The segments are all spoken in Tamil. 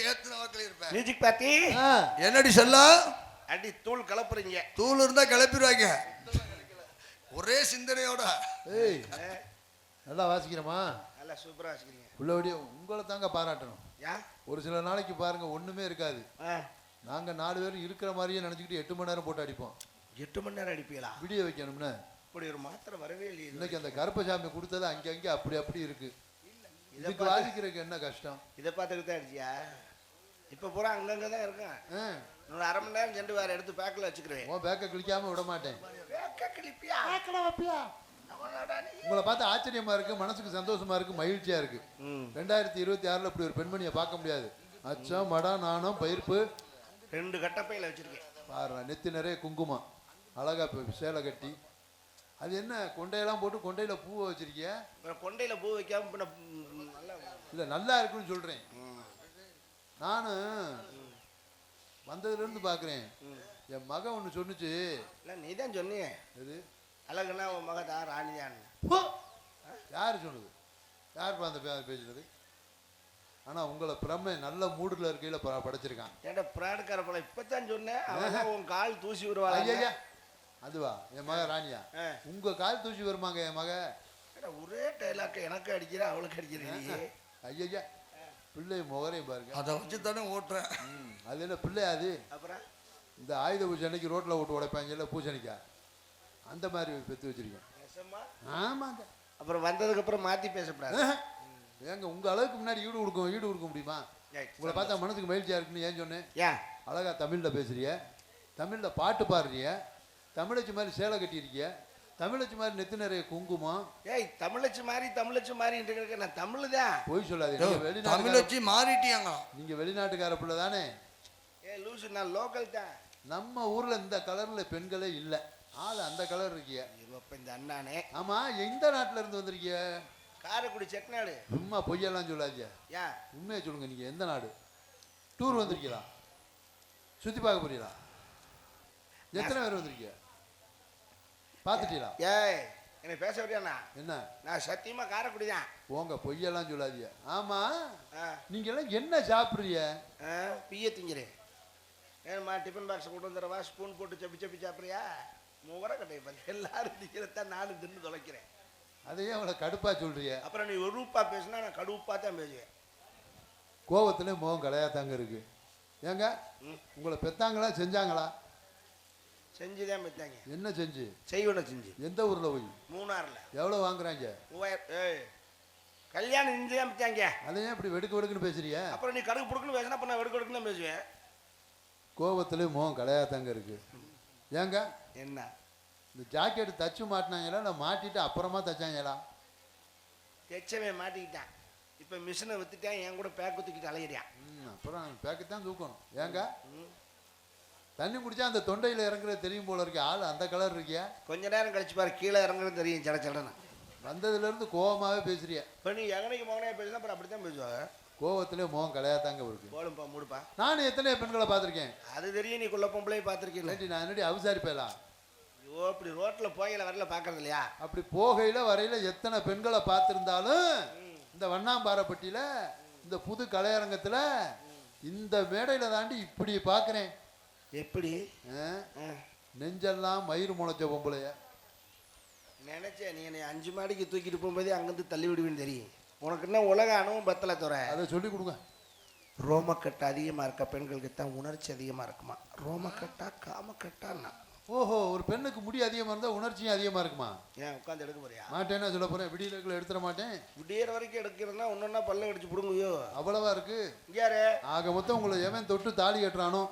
ஏத்துன வாக்குல இருப்பேன். மியூசிக் பார்ட்டி என்னடி சொல்லா அடி தூள் கலப்புறீங்க. தூள் இருந்தா கிளப்பிடுவாங்க ஒரே சிந்தனையோட. ஏய் நல்லா வாசிக்கிறமா? நல்லா சூப்பரா வாசிக்கிறீங்க. உள்ளபடியே உங்களை தாங்க பாராட்டணும். யா ஒரு சில நாளைக்கு பாருங்க ஒண்ணுமே இருக்காது. நாங்க 4 பேரும் இருக்கிற மாதிரியே நினைச்சுக்கிட்டு 8 மணி நேரம் போட்டு அடிப்போம். 8 மணி நேரம் அடிப்பீங்களா? விடிய வைக்கணும்னு இப்படி ஒரு மாத்திரை வரவே இல்லையே. இன்னைக்கு அந்த கருப்பசாமி கொடுத்தது அங்கே அப்படி இருக்கு. இதுக்கு வாசிக்கிறதுக்கு என்ன கஷ்டம்? இதை பார்த்துட்டு தான் அடிச்சியா? இப்போ பூரா அங்கங்கே தான் இருக்கேன். இன்னொரு அரை மணி நேரம் சென்று வேற எடுத்து பேக்கில் வச்சுக்கிறேன். உன் பேக்கை கிழிக்காம விட மாட்டேன். வைப்பியா? உங்களை பார்த்து ஆச்சரியமா இருக்கு, மனசுக்கு சந்தோஷமா இருக்கு, மகிழ்ச்சியா இருக்கு. 2026ல இப்படி ஒரு பெண்மணியை பார்க்க முடியாது. அச்சம் மடம் நாணம் பயிர்ப்பு 2 கட்டப்பையில வச்சிருக்கேன் பாரு. நெத்தி நிறைய குங்குமம், அழகா சேலை கட்டி. அது என்ன கொண்டையெல்லாம் போட்டு கொண்டையில பூவை வச்சிருக்கிய? கொண்டையில பூ வைக்காம இல்ல நல்லா இருக்குன்னு சொல்றேன். நானும் வந்ததுல இருந்து பாக்குறேன். என் மகன் ஒண்ணு சொன்னுச்சு. இல்ல நீ தான் சொன்னீங்க. எது அழகுன்னா உன் மகன் தான் ராணிதான். யாரு சொன்னது? யாருப்பா அந்த பேசுறது? ஆனா உங்களை பிரம்மை நல்ல மூடுல இருக்கையில படைச்சிருக்கான். ஏன்டா பிராடுக்கார போல இப்பதான் சொன்னேன். அவன் உன் கால் தூசி வருவாங்க. ஐயா அதுவா என் மக ராணியா? உங்க கால் தூசி வருமாங்க என் மக? ஒரே டைலாக் எனக்கு அடிக்கிற அவளுக்கு அடிக்கிறீங்க. ஐயா பிள்ளை முகரையும் பாருங்க. அதை வச்சு தானே ஓட்டுறேன். அது என்ன பிள்ளை? அது அப்புறம் இந்த ஆயுத பூஜை அன்னைக்கு ரோட்ல ஓட்டு உடைப்பாங்கல்ல பூசணிக்கா, அந்த மாதிரி பெற்று வச்சிருக்கேன். ஆமாங்க. அப்புறம் வந்ததுக்கு அப்புறம் மாத்தி பேசக்கூடாது. ஏங்க உங்க அளவுக்கு முன்னாடி ஈடு கொடுக்க முடியுமா? உங்களை பார்த்தா மனசுக்கு மகிழ்ச்சியா இருக்குன்னு ஏன் சொன்னேன்? ஏன் அழகா தமிழ்ல பேசுறிய, தமிழ்ல பாட்டு பாடுறிய, தமிழச்சி மாதிரி சேலை கட்டியிருக்கிய, தமிழச்சி மாதிரி நெத்து நிறைய குங்குமம். ஏய் தமிழச்சி மாதிரி நான் தமிழ் தான். போய் சொல்லாதீங்க. தமிழச்சி மாறிட்டியாங்க. நீங்க வெளிநாட்டுக்கார பிள்ளை தானே? ஏ லூசு, நான் லோக்கல் தான். நம்ம ஊர்ல இந்த கலர்ல பெண்களே இல்ல. ஆளு அந்த கலர் இருக்கிய. இப்ப இந்த அண்ணானே. ஆமா எந்த நாட்டுல இருந்து வந்திருக்கிய? காரைக்குடி செட்டிநாடு. சும்மா பொய்யெல்லாம் சொல்லாதீங்க. ஏன் உண்மையை சொல்லுங்க. நீங்க எந்த நாடு? டூர் வந்திருக்கீங்களா? சுத்தி பார்க்க போறீங்களா? எத்தனை பேர் வந்திருக்கீங்க? பாத்துட்டீங்களா? ஏய் என்னை பேச வரியாண்ணா? என்ன? நான் சத்தியமா காரைக்குடி தான். போங்க பொய்யெல்லாம் சொல்லாதீங்க. ஆமா நீங்க எல்லாம் என்ன சாப்பிடுறீங்க? பிய திங்கிறேன். ஏன்மா டிஃபன் பாக்ஸ் கொண்டு வந்துடுறவா? ஸ்பூன் போட்டு சப்பி சாப்பிட்றியா? முகர கட்டை பார்த்து எல்லாரும் திங்கிறதான் நானும் தின்னு தொலைக்கிறேன். அதையே அவளை கடுப்பா சொல்றிய. அப்புறம் நீ ஒரு ரூபா பேசுனா நான் கடுப்பா தான் பேசுவேன். கோவத்துல முகம் கலையா தாங்க இருக்கு. ஏங்க உங்களை பெத்தாங்களா செஞ்சாங்களா? செஞ்சுதான் பெத்தாங்க. என்ன செஞ்சு? செய்வன செஞ்சு. எந்த ஊர்ல போய்? மூணாறுல. எவ்வளவு வாங்குறாங்க? 3000. கல்யாணம் செஞ்சுதான் பெத்தாங்க. அதையே இப்படி வெடுக்குன்னு பேசுறிய? அப்புறம் நீ கடுக்கு புடுக்குன்னு பேசினா அப்ப நான் வெடுக்கு தான் பேசுவேன். கோவத்துல முகம் கலையா தாங்க இருக்கு. ஏங்க என்ன இந்த ஜாக்கெட் தச்சு மாட்டினாங்களா இல்லை மாட்டிட்டு அப்புறமா தச்சாங்களா? தைச்சவே மாட்டிக்கிட்டான். இப்போ மிஷினை வித்துட்டான். என் கூட பேக் தூக்கிட்டு அலையிறான். அப்புறம் பேக்கு தான் தூக்கணும். ஏங்க தண்ணி குடிச்சா அந்த தொண்டையில் இறங்குறது தெரியும் போல இருக்கு. ஆள் அந்த கலர் இருக்கியா? கொஞ்ச நேரம் கழிச்சு பாரு, கீழே இறங்குறது தெரியும். சடச்சடனா வந்ததுல இருந்து கோவமாவே பேசுறிய. இப்போ நீ எங்கனைக்கு மகனையா பேசுனா அப்புறம் அப்படித்தான் பேசுவாங்க. கோவத்திலே முகம் கலையா தாங்க இருக்கு. போலும்பா மூடுப்பா. நானும் எத்தனையோ பெண்களை பார்த்துருக்கேன். அது தெரியும். நீ குள்ள பொம்பளையும் பார்த்துருக்கீங்க. நான் என்னடி அவசாரிப்பேலாம்? ஐயோ இப்படி ரோட்ல போகையில வரல பாக்குறது இல்லையா? அப்படி போகையில வரையில எத்தனை பெண்களை பார்த்திருந்தாலும் இந்த வண்ணாம்பாறைப்பட்டியில இந்த புது கலையரங்கத்துல இந்த மேடையில தாண்டி இப்படி பாக்குறேன். எப்படி நெஞ்செல்லாம் மயிறு முளைச்ச பொம்பளைய நினைச்சேன். நீ என்னை 5 மாடிக்கு தூக்கிட்டு போகும்போதே அங்கிருந்து தள்ளி விடுவேன்னு தெரியும். உனக்கு என்ன உலக அணுவும் பத்தல துறை. அதை சொல்லி கொடுங்க. ரோமக்கட்டு அதிகமா இருக்க பெண்களுக்கு தான் உணர்ச்சி அதிகமா இருக்குமா? ரோமக்கட்டா காமக்கட்டான்னா? ஓஹோ, ஒரு பெண்ணுக்கு முடி அதிகமா இருந்தா உணர்ச்சியும் அதிகமா இருக்குமா? ஏன் உட்காந்து எடுக்க போறியா? மாட்டேன்னா சொல்ல போறேன். விடியலுக்குள்ள எடுத்துட மாட்டேன். விடியற வரைக்கும் எடுக்கிறதுனா ஒன்னொன்னா பல்ல அடிச்சு புடுங்குவியோ? அவ்வளவா இருக்கு. யாரு ஆக மொத்தம் உங்களை எவன் தொட்டு தாலி கட்டுறானோ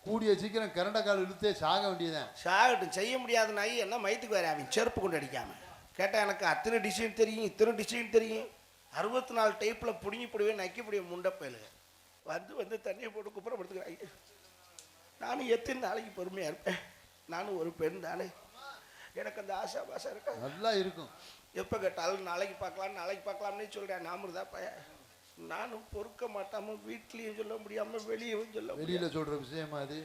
கூடிய சீக்கிரம் கரண்ட கால் இழுத்தே சாக வேண்டியதான். சாகட்டும். செய்ய முடியாத நாய் என்ன மயத்துக்கு வேற அவன் செருப்பு கொண்டு அடிக்காம கேட்டா எனக்கு அத்தனை டிசைன் தெரியும், இத்தனை டிசைன் தெரியும், 64 டைப்ல புடுங்கி போடுவேன் நக்கி புடிய முண்டப்பயலு வந்து தண்ணியை போட்டு குப்புறப்படுத்துக்கிறாங்க. நானும் எத்தனை நாளைக்கு பொறுமையா இருப்பேன்? நானும் ஒரு பெண் தானே. எனக்கு அந்த ஆசை பாசம் இருக்கா? நல்லா இருக்கும். எப்போ கேட்டாலும் நாளைக்கு பார்க்கலாம்னு சொல்கிறேன். நாம பையன் நானும் பொறுக்க மாட்டாம வீட்லேயும் சொல்ல முடியாமல் வெளியவும் வெளியில் சொல்கிற விஷயமா அது?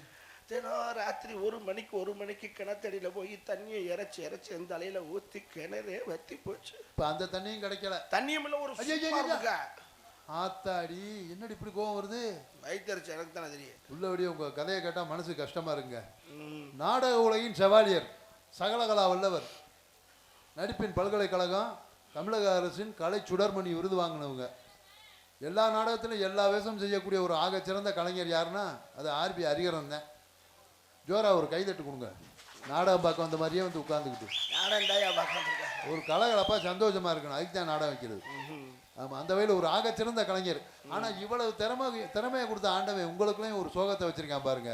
தினம் ராத்திரி 1 மணிக்கு கிணத்தடியில் போய் தண்ணியை இறைச்சி எந்த தலையில் ஊற்றி கிணறே வத்தி போச்சு. இப்போ அந்த தண்ணியும் கிடைக்கல. தண்ணியும் இல்லை. ஒரு ஆத்தாடி என்னடி இப்படி கோவம் வருது? வயிற்றுச்சு எனக்கு தானே தெரியும். உள்ளபடியே உங்க கதையை கேட்டா மனசு கஷ்டமா இருக்குங்க. ம். நாடக உலகின் செவாலியர், சகலகலா வல்லவர், நடிப்பின் பல்கலைக்கழகம், தமிழக அரசின் கலை சுடர்மணி விருது வாங்கினவங்க. எல்லா நாடகத்திலும் எல்லா வேஷம் செய்யக்கூடிய ஒரு ஆகச்சிறந்த கலைஞர் யாருன்னா அது ஆர்பி ஹரிஹரன் தான். ஜோரா ஒரு கைதட்டு கொடுங்க. நாடகம் பார்க்க வந்த மாதிரியே வந்து உட்காந்துக்கிட்டு ஒரு கலகலப்பா சந்தோஷமா இருக்கணும். அதுக்கு தான் நாடகம் வைக்கிறது. ஆமா, அந்த வகையில் ஒரு ஆகச்சிறந்த கலைஞர். ஆனா இவ்வளவு திறமையை கொடுத்த ஆண்டவன் உங்களுக்குள்ளேயும் ஒரு சோகத்தை வச்சிருக்கான் பாருங்க.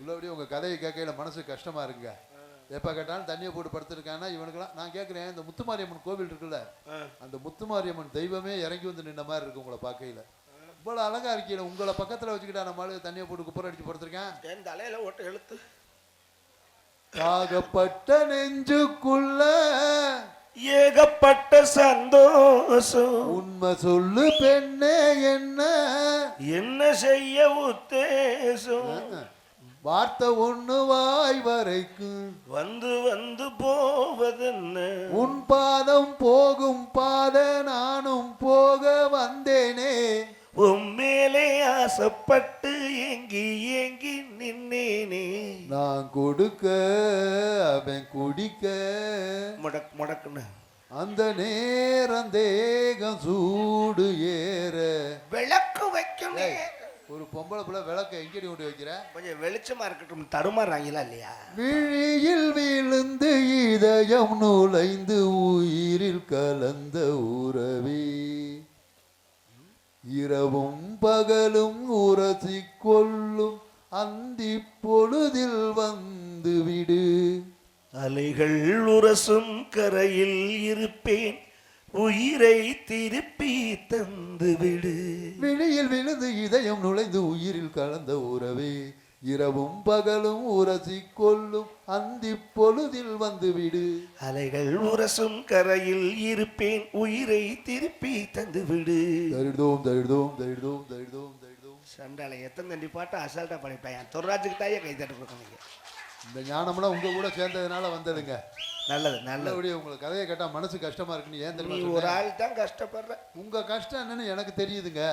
உள்ளபடியே உங்க கதையை கேட்கையில மனசு கஷ்டமா இருக்குங்க. எப்ப கேட்டாலும் தண்ணியை போட்டு படுத்துருக்காங்கன்னா இவனுக்கெல்லாம் நான் கேட்கிறேன், இந்த முத்துமாரியம்மன் கோவில் இருக்குல்ல, அந்த முத்துமாரியம்மன் தெய்வமே இறங்கி வந்து நின்ன மாதிரி இருக்கு உங்களை பார்க்கையில. இவ்வளவு அழகா இருக்கீங்க. உங்களை பக்கத்துல வச்சுக்கிட்டா நம்மளால தண்ணியை போட்டு குப்பரை அடிச்சு படுத்திருக்கேன். என் தலையில ஓட்டு எழுத்து ஆகப்பட்ட நெஞ்சுக்குள்ள ஏகப்பட்ட சந்தோஷம். உண்மை சொல்லு பெண்ணே என்ன செய்ய உத்தேசம். வார்த்தை ஒண்ணு வாய் வரைக்கும் வந்து வந்து போவதென்ன. உன் பாதம் போகும் பாத நானும் போக வந்தேனே. உன் மேலே ஆசைப்பட்டு ஏங்கி ஏங்கி நின்னேனே. நான் கொடுக்க அவன் குடிக்க முடக் முடக்குன்னு அந்த நேரம் தேகம் சூடு ஏற. விளக்கு வைக்கணும். ஒரு பொம்பளை பிள்ளை விளக்க எங்கடி கொண்டு வைக்கிற? கொஞ்சம் வெளிச்சமா இருக்கட்டும். தருமாறாங்களா இல்லையா? விழியில் விழுந்து இதயம் நுழைந்து உயிரில் கலந்த உறவே, இரவும் பகலும் உரசி கொள்ளும் அந்தி பொழுதில் வந்து விடு. அலைகள் உரசும் கரையில் இருப்பேன், உயிரை திருப்பி தந்து விடு. விழியில் விழுந்து இதயம் நுழைந்து உயிரில் கலந்த உறவே, இரவும் பகலும் உரசி கொள்ளும் அந்தி பொழுதில் வந்து விடு. அலைகள் உரசும் கரையில் இருப்பேன், உயிரை திருப்பி தந்து விடு. தரிடோம் தரிடோம் தரிடோம் தரிடோம் தரிடோம். சண்டாலை எத்தனை தண்டி பாட்டு அசால்ட்டா படிப்பேன். தொர்ராஜுக்கு தாயே கை தட்டு கொடுக்கணுங்க. இந்த ஞானம்லாம் உங்க கூட சேர்ந்ததுனால வந்ததுங்க. நல்லது நல்லது. உங்களுக்கு கதையை கேட்டா மனசு கஷ்டமா இருக்குன்னு ஏன் நீ தெரியுமா? ஒரு ஆள் தான் கஷ்டப்படுற. உங்க கஷ்டம் என்னன்னு எனக்கு தெரியுதுங்க.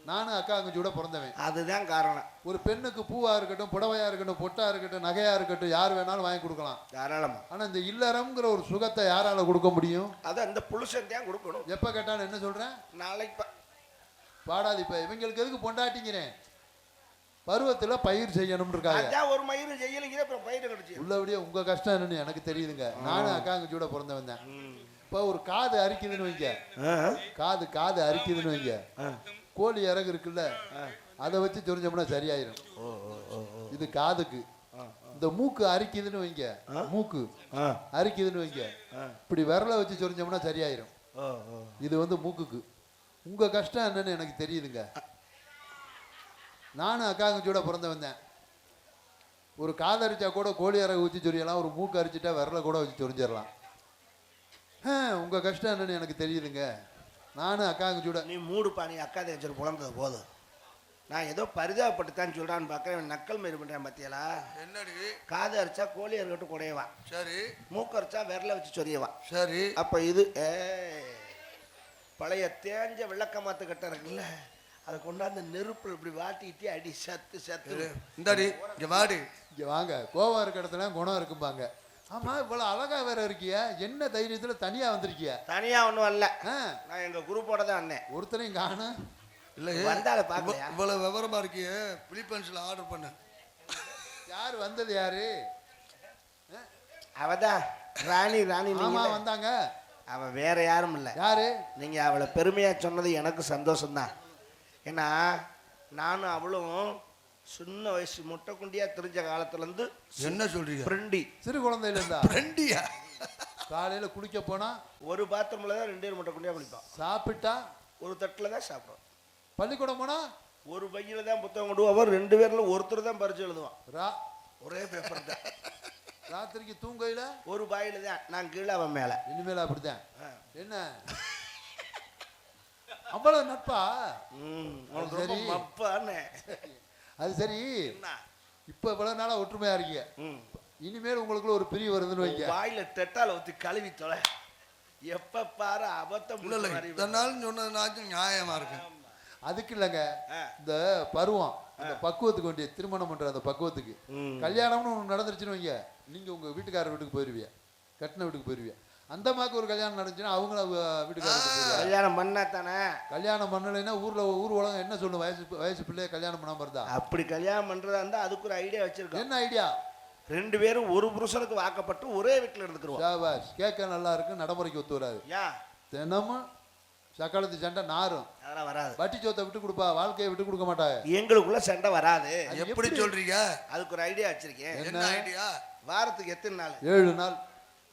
நானும் அக்கா அங்கச்சூட பிறந்தவன். அதுதான் காரணம். ஒரு பெண்ணுக்கு பூவா இருக்கட்டும், புடவையா இருக்கட்டும், பொட்டா இருக்கட்டும், நகையா இருக்கட்டும், யார் வேணாலும் வாங்கி கொடுக்கலாம் தாராளமா. ஆனா இந்த இல்லறம்ங்கிற ஒரு சுகத்தை யாரால கொடுக்க முடியும்? அது அந்த புருஷன் தான் கொடுக்கணும். எப்ப கேட்டாலும் என்ன சொல்றேன்? நாளைக்கு பாடாது. இப்ப இவங்களுக்கு எதுக்கு பொண்டாட்டிங்கிறேன்? பருவத்துல பயிர் செய்யணும் இருக்காங்க. அதான் ஒரு மயிர் செய்யலைங்க, அப்புறம் பயிர் கிடைச்சு. உள்ளபடியே உங்க கஷ்டம் என்னன்னு எனக்கு தெரியுதுங்க. நானும் அக்கா அங்கச்சூட பிறந்தவன் தான். இப்ப ஒரு காது அரிக்குதுன்னு வைங்க, காது அரிக்குதுன்னு வைங்க, கோழி இறகு இருக்குல்ல, அதை வச்சு சொரிஞ்சோம்னா சரியாயிரும். இது காதுக்கு. இந்த மூக்கு அரிக்குதுன்னு வைங்க, மூக்கு அரிக்குதுன்னு வைங்க, இப்படி விரலை வச்சு சொரிஞ்சோம்னா சரியாயிரும். இது வந்து மூக்குக்கு. உங்க கஷ்டம் என்னன்னு எனக்கு தெரியுதுங்க. நானும் அக்காங்கச்சூட பிறந்தவன் தான். ஒரு காது அரிச்சா கூட கோழி இறகு வச்சு சொரியலாம், ஒரு மூக்கு அரிச்சிட்டா விரலை கூட வச்சு சொரிஞ்சிடலாம். உங்க கஷ்டம் என்னன்னு எனக்கு தெரியுதுங்க. நானும் அக்காங்கச்சூட. நீ மூடு பாணி அக்கா தேய்ச்சல் புலம்புறது போதும். நான் ஏதோ பரிதாபப்பட்டு தான் சொல்றான்னு பார்க்குறேன். நக்கல் மாரி பண்ணுறேன் பத்தியலா. என்னடி? காது அரிச்சா கோழி இருக்கட்டும் குடையவான், சரி. மூக்கு அரிச்சா விரலை வச்சு சொரியவான், சரி. அப்போ இது பழைய தேஞ்ச விளக்கமாத்து கட்ட இருக்குல்ல, அதை கொண்டாந்து நெருப்புல இப்படி வாட்டிக்கிட்டே அடி சத்து சத்து. இந்தாடி இங்க வாடி, இங்க வாங்க. கோவம் இருக்க இடத்துல குணம் இருக்கும்பாங்க. ஆமா, இவ்வளவு அழகா வேற இருக்கிய, என்ன தைரியத்துல தனியா வந்திருக்கிய? தனியா ஒண்ணும் வரல, நான் எங்க குரூப்போட தான் வந்தேன். ஒருத்தரையும் காணும் இல்ல. வந்தால பாக்கலையா? இவ்வளவு விவரமா இருக்கிய, பிலிப்பைன்ஸ்ல ஆர்டர் பண்ண. யாரு வந்தது? யாரு? அவதான் ராணி. ராணி ஆமா வந்தாங்க. அவ வேற யாரும் இல்ல. யாரு? நீங்க அவளை பெருமையா சொன்னது எனக்கு சந்தோஷம்தான். ஏன்னா நானும் அவளும் சின்ன வயசு முட்டை குண்டியா தெரிஞ்ச காலத்துல இருந்து. என்ன சொல்றீங்க? ஃப்ரெண்டி. சிறு குழந்தையில இருந்தா ஃப்ரெண்டியா? காலையில குளிக்க போனா ஒரு பாத்ரூம்ல தான் 2 முட்டை குண்டியா குளிப்போம். சாப்பிட்டா ஒரு தட்டுல தான் சாப்பிடுவோம். பள்ளிக்கூடம் போனா ஒரு பையில தான் புத்தகம் கொண்டு அவர் 2 பேர்ல ஒருத்தர் தான் பரிச்சு எழுதுவான். ஒரே பேப்பர் தான். ராத்திரிக்கு தூங்கையில ஒரு பாயில தான், நான் கீழே அவன் மேல. இனிமேல அப்படித்தான். என்ன அவ்வளவு நட்பா? அது சரி. இப்ப இவ்வளவு நாளா ஒற்றுமையா இருக்கீங்க, இனிமேல் உங்களுக்குள்ள ஒரு பிரிவு வருதுன்னு வைங்க. வாயில தெட்டால ஊத்தி கழுவி தொலை. எப்ப பாரு அபத்தம் இல்ல இல்ல பிடிச்ச மாதிரி இத்தனை நாள் சொன்னதுனாச்சும் நியாயமா இருக்கு. அதுக்கு இல்லைங்க, இந்த பருவம் அந்த பக்குவத்துக்கு வேண்டிய திருமணம் பண்ற அந்த பக்குவத்துக்கு கல்யாணம்னு ஒன்று நடந்துருச்சுன்னு வைங்க, நீங்க உங்க வீட்டுக்காரர் வீட்டுக்கு போயிருவீங்க, கட்டின வீட்டுக்கு போயிருவீங்க. அந்த மாதிரி ஒரு கல்யாணம் நடந்துச்சுன்னா அவங்கள வீட்டுக்காரர் கல்யாணம் பண்ணா தானே. கல்யாணம் பண்ணலைன்னா ஊர் உலகம் என்ன சொல்லும், வயசு பிள்ளைய கல்யாணம் பண்ணாம இருந்தா. அப்படி கல்யாணம் பண்றதா இருந்தா அதுக்கு ஒரு ஐடியா வச்சிருக்கோம். என்ன ஐடியா? 2 பேரும் ஒரு புருஷனுக்கு வாக்கப்பட்டு ஒரே வீட்டுல இருந்துக்கிறோம். சாபாஷ், கேட்க நல்லா இருக்கு, நடைமுறைக்கு ஒத்து வராது. ஏன் தினமும் சக்காலத்து சண்டை நாரும். அதெல்லாம் வராது. வட்டி சொத்தை விட்டு கொடுப்பா, வாழ்க்கையை விட்டு கொடுக்க மாட்டாங்க. எங்களுக்குள்ள சண்டை வராது. எப்படி சொல்றீங்க? அதுக்கு ஒரு ஐடியா வச்சிருக்கேன். என்ன ஐடியா? வாரத்துக்கு எத்தனை நாள்? 7 நாள்.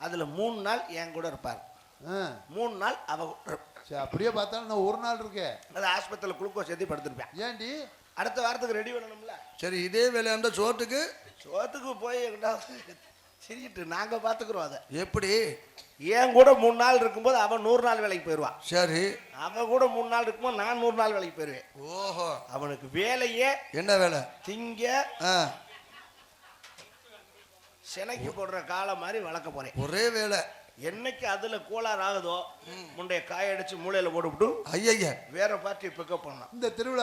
அதுல 3 நாள் என் கூட இருப்பார், 3 நாள் அவ கூட இருப்பார். சரி, அப்படியே பார்த்தாலும் நான் 1 நாள் இருக்கேன். அது ஆஸ்பத்திரியில் குளுக்கோஸ் ஏற்றி படுத்திருப்பேன். ஏன்டி? அடுத்த வாரத்துக்கு ரெடி பண்ணணும்ல. சரி, இதே வேலையாண்ட சோத்துக்கு சோத்துக்கு போய் சிரிக்கிட்டு நாங்க பாத்துக்கிறோம். அதை எப்படி? என் கூட 3 நாள் இருக்கும்போது அவன் 100 நாள் வேலைக்கு போயிடுவான். சரி, அவன் கூட 3 நாள் இருக்கும்போது நான் 100 நாள் வேலைக்கு போயிடுவேன். ஓஹோ, அவனுக்கு வேலையே என்ன வேலை? திங்க ஆ, சினைக்கு போடுற காலம் மாதிரி வளர்க்க போறேன். ஒரே வேலை. என்னைக்கு அதுல கோளாறு ஆகுதோ முண்டைய காயடிச்சு மூளையில போட்டுவிட்டு ஐயா வேற பார்ட்டி பிக்கப் பண்ணலாம். இந்த திருவிழா